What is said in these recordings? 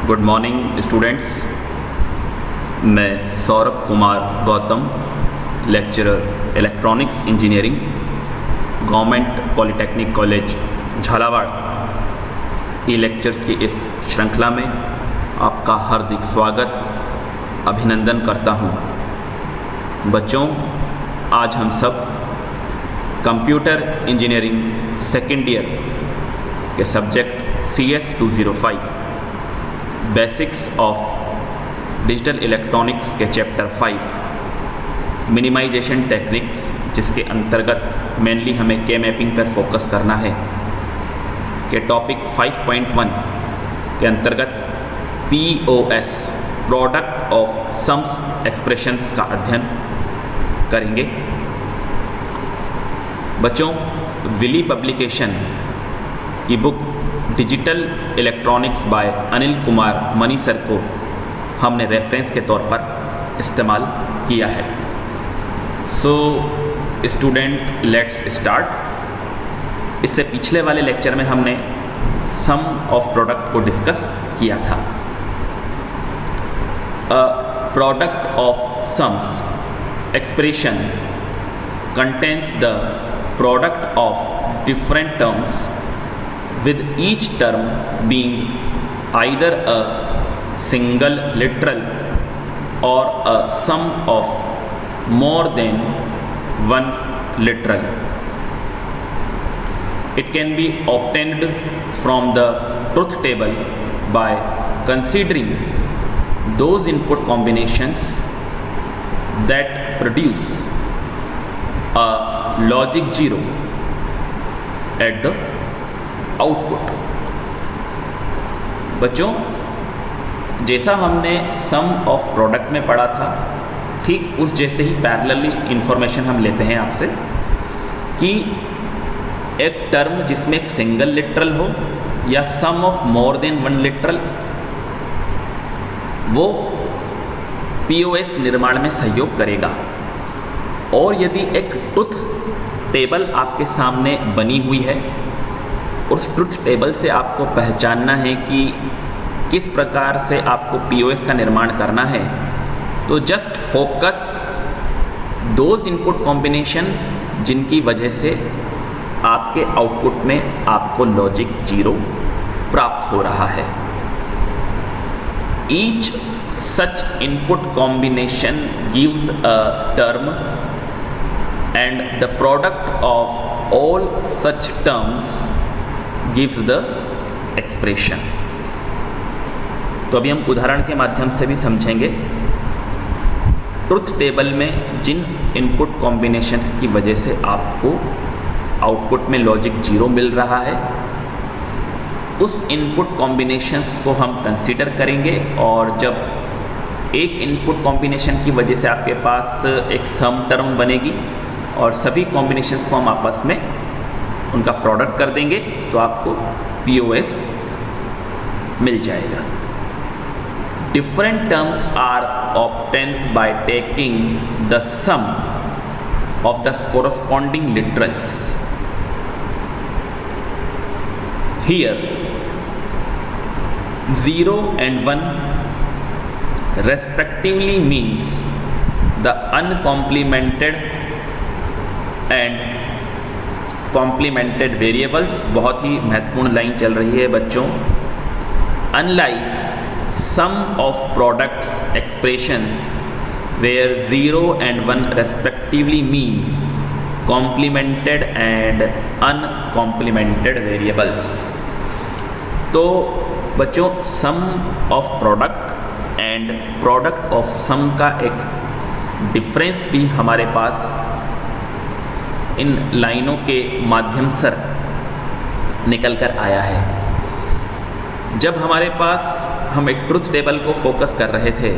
Good morning students. मैं Saurabh Kumar Gautam, lecturer electronics engineering, government polytechnic college Jhalawar e lectures की इस श्रृंखला में आपका हार्दिक स्वागत अभिनंदन करता हूं। बच्चों, आज हम सब कंप्यूटर इंजीनियरिंग सेकेंड ईयर के subject CS 205 basics of digital electronics के चैप्टर 5 मिनिमाइजेशन टेक्निक्स, जिसके अंतर्गत मेनली हमें के मैपिंग पर फोकस करना है, के टॉपिक 5.1 के अंतर्गत POS product of sums expressions का अध्ययन करेंगे। बच्चों, विली पब्लिकेशन की book digital electronics by Anil Kumar Mani sir को हमने रेफरेंस के तौर पर इस्तेमाल किया है। So student, let's start. इससे पिछले वाले लेक्चर में हमने सम ऑफ प्रोडक्ट को डिस्कस किया था। Product of sums expression contains the product of different terms, with each term being either a single literal or a sum of more than one literal. It can be obtained from the truth table by considering those input combinations that produce a logic 0 at the output. बच्चों, जैसा हमने sum of product में पढ़ा था, ठीक उस जैसे ही parallelly information हम लेते हैं आपसे कि एक टर्म जिसमें एक सिंगल लिटरल हो या sum of more than one literal, वो POS निर्माण में सहयोग करेगा। और यदि एक ट्रुथ टेबल आपके सामने बनी हुई है, उस ट्रुथ टेबल से आपको पहचानना है कि किस प्रकार से आपको POS का निर्माण करना है, तो just focus those input combination जिनकी वजह से आपके आउटपुट में आपको लॉजिक 0 प्राप्त हो रहा है। Each such input combination gives a term and the product of all such terms gives the expression. तो अभी हम उदाहरण के माध्यम से भी समझेंगे। ट्रुथ टेबल में जिन इनपुट कॉम्बिनेशंस की वजह से आपको आउटपुट में लॉजिक 0 मिल रहा है, उस इनपुट कॉम्बिनेशंस को हम कंसीडर करेंगे। और जब एक इनपुट कॉम्बिनेशन की वजह से आपके पास एक सम टर्म बनेगी और सभी कॉम्बिनेशंस को हम आपस में उनका प्रोडक्ट कर देंगे, तो आपको POS मिल जाएगा। Different terms are obtained by taking the sum of the corresponding literals. Here 0 and 1 respectively means the uncomplemented and complemented variables। बहुत ही महत्वपूर्ण लाइन चल रही है बच्चों। Unlike sum of products expressions where 0 and 1 respectively mean complemented and uncomplemented variables। तो बच्चों, sum of product and product of sum का एक डिफरेंस भी हमारे पास इन लाइनों के माध्यम से निकल कर आया है। जब हमारे पास हम एक ट्रुथ टेबल को फोकस कर रहे थे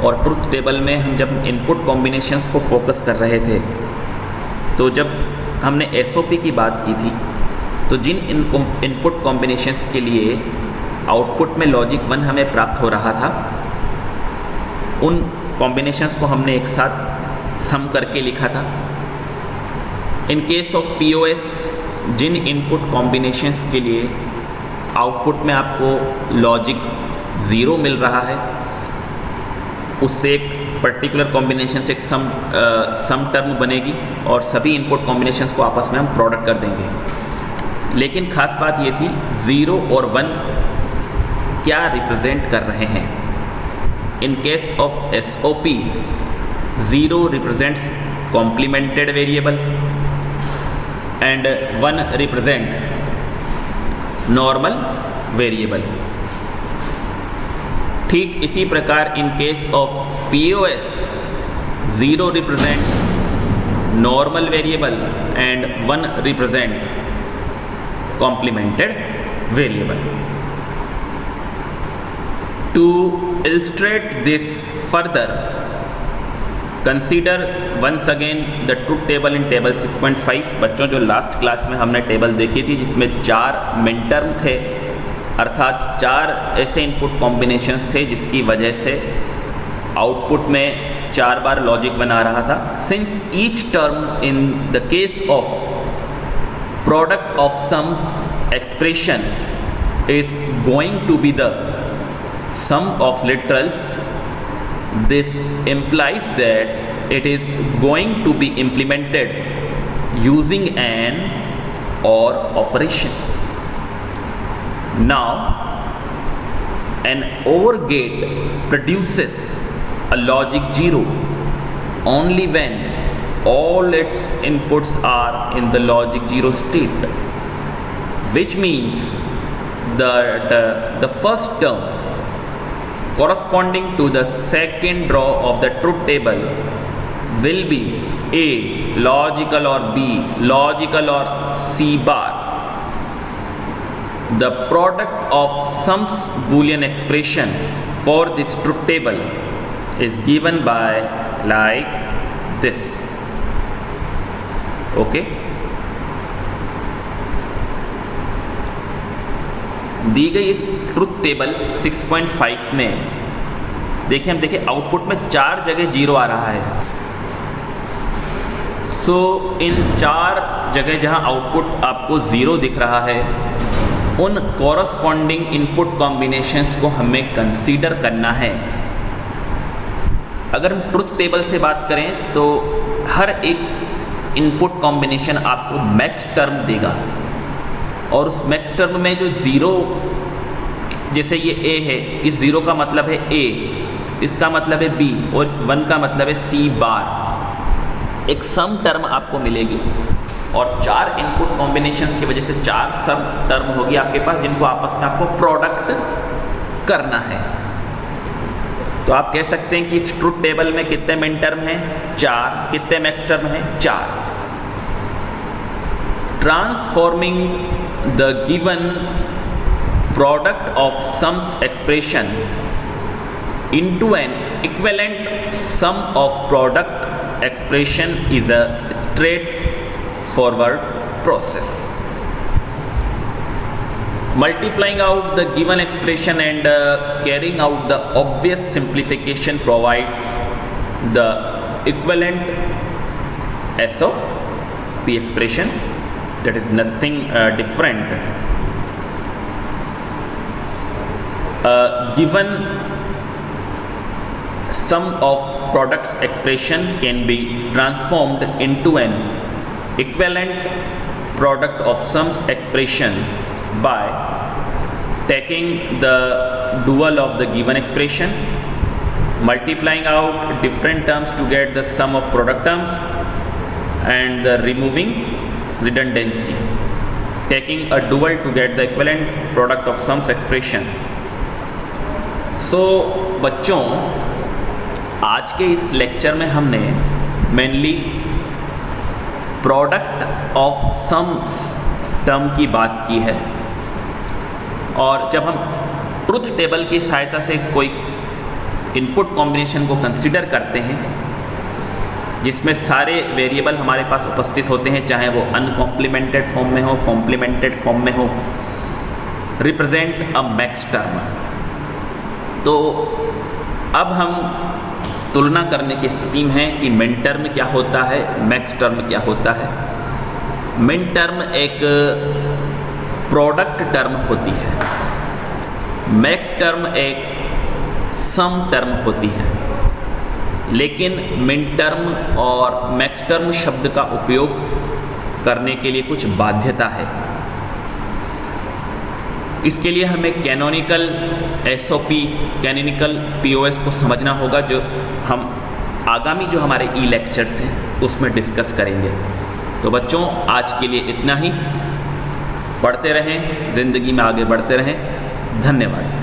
और ट्रुथ टेबल में हम जब इनपुट कॉम्बिनेशंस को फोकस कर रहे थे, तो जब हमने SOP की बात की थी, तो जिन इनपुट कॉम्बिनेशंस के लिए आउटपुट में लॉजिक 1 हमें प्राप्त हो रहा था, उन कॉम्बिनेशंस को हमने एक साथ सम करके लिखा था। इन केस ऑफ POS, जिन इनपुट कॉम्बिनेशंस के लिए आउटपुट में आपको लॉजिक ज़ीरो मिल रहा है, उससे एक पर्टिकुलर कॉम्बिनेशन से एक सम टर्म बनेगी और सभी इनपुट कॉम्बिनेशंस को आपस में हम प्रोडक्ट कर देंगे। लेकिन ख़ास बात ये थी 0 और 1 क्या रिप्रेजेंट कर रहे हैं। In case of SOP 0 represents complemented variable and 1 represent normal variable. ठीक इसी प्रकार in case of POS 0 represent normal variable and 1 represent complemented variable. To illustrate this further, consider once again the truth table in table 6.5। बच्चों, जो last class में हमने table देखी थी जिसमें 4 मिन टर्म थे, अर्थात 4 ऐसे इनपुट कॉम्बिनेशंस थे जिसकी वजह से आउटपुट में 4 बार लॉजिक बना रहा था। Since each term in the case of product of sums expression is going to be the sum of literals, this implies that it is going to be implemented using an OR operation. Now an OR gate produces a logic 0 only when all its inputs are in the logic 0 state, which means that the first term corresponding to the second row of the truth table will be A logical or B logical or C bar. The product of sums Boolean expression for this truth table is given by like this. Okay, दी गई इस truth table 6.5 में देखिए, हम देखें output में 4 जगह 0 आ रहा है। सो इन 4 जगह जहां आउटपुट आपको 0 दिख रहा है, उन कॉरस्पॉन्डिंग इनपुट कॉम्बिनेशंस को हमें कंसीडर करना है। अगर हम ट्रुथ टेबल से बात करें तो हर एक इनपुट कॉम्बिनेशन आपको मैक्स टर्म देगा, और उस मैक्स टर्म में जो 0, जैसे ये A है, इस 0 का मतलब है A, इसका मतलब है B और इस 1 का मतलब है C बार। एक सम टर्म आपको मिलेगी और 4 इनपुट कॉम्बिनेशंस की वजह से 4 सम टर्म होगी आपके पास, जिनको आपस में आपको प्रोडक्ट करना है। तो आप कह सकते हैं कि इस ट्रुथ टेबल में कितने मिन टर्म हैं? 4। कितने मैक्स टर्म हैं? 4। Transforming the given product of sums expression into an equivalent sum of product expression is a straightforward process. Multiplying out the given expression and carrying out the obvious simplification provides the equivalent SOP expression. That is nothing different. Given sum of products expression can be transformed into an equivalent product of sums expression by taking the dual of the given expression, multiplying out different terms to get the sum of product terms, and removing redundancy, taking a dual to get the equivalent product of sums expression. So बच्चों, आज के इस lecture में हमने mainly product of sums term की बात की है, और जब हम ट्रुथ टेबल की सहायता से कोई इनपुट कॉम्बिनेशन को कंसीडर करते हैं जिसमें सारे वेरिएबल हमारे पास उपस्थित होते हैं, चाहे वो अनकॉम्प्लीमेंटेड फॉर्म में हो, कॉम्प्लीमेंटेड फॉर्म में हो, रिप्रेजेंट अ मैक्स टर्म। तो अब हम तुलना करने की स्थिति में है कि मिन टर्म क्या होता है, मैक्स टर्म क्या होता है। मिन टर्म एक प्रोडक्ट टर्म होती है। मैक्स टर्म एक सम टर्म होती है, लेकिन मिन टर्म और मैक्स टर्म शब्द का उपयोग करने के लिए कुछ बाध्यता है। इसके लिए हमें कैनोनिकल एसओपी, कैनोनिकल पीओएस को समझना होगा, जो हम आगामी जो हमारे ई लेक्चर्स हैं उसमें डिस्कस करेंगे। तो बच्चों, आज के लिए इतना ही। पढ़ते रहें, ज़िंदगी में आगे बढ़ते रहें। धन्यवाद।